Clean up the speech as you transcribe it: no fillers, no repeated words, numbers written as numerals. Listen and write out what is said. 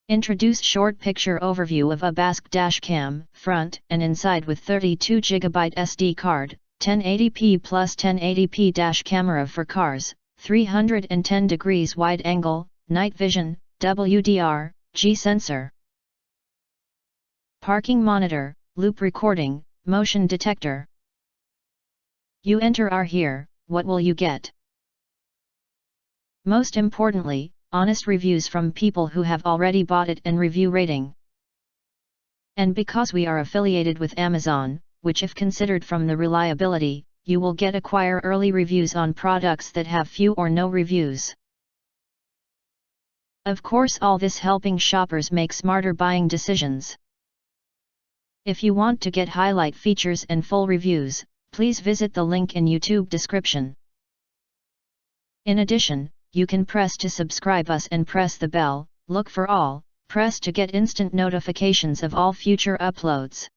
Introduce short picture overview of Abask dashcam, front and inside with 32GB SD card, 1080p plus 1080p dash camera for cars, 310 degrees wide angle, night vision, WDR, G sensor. Parking monitor, loop recording, motion detector. You enter R here, what will you get? Most importantly, honest reviews from people who have already bought it and review rating. And because we are affiliated with Amazon, which if considered from the reliability, you will get acquire early reviews on products that have few or no reviews. Of course, all this helping shoppers make smarter buying decisions. If you want to get highlight features and full reviews, please visit the link in YouTube description. In addition, you can press to subscribe us and press the bell, look for all, press to get instant notifications of all future uploads.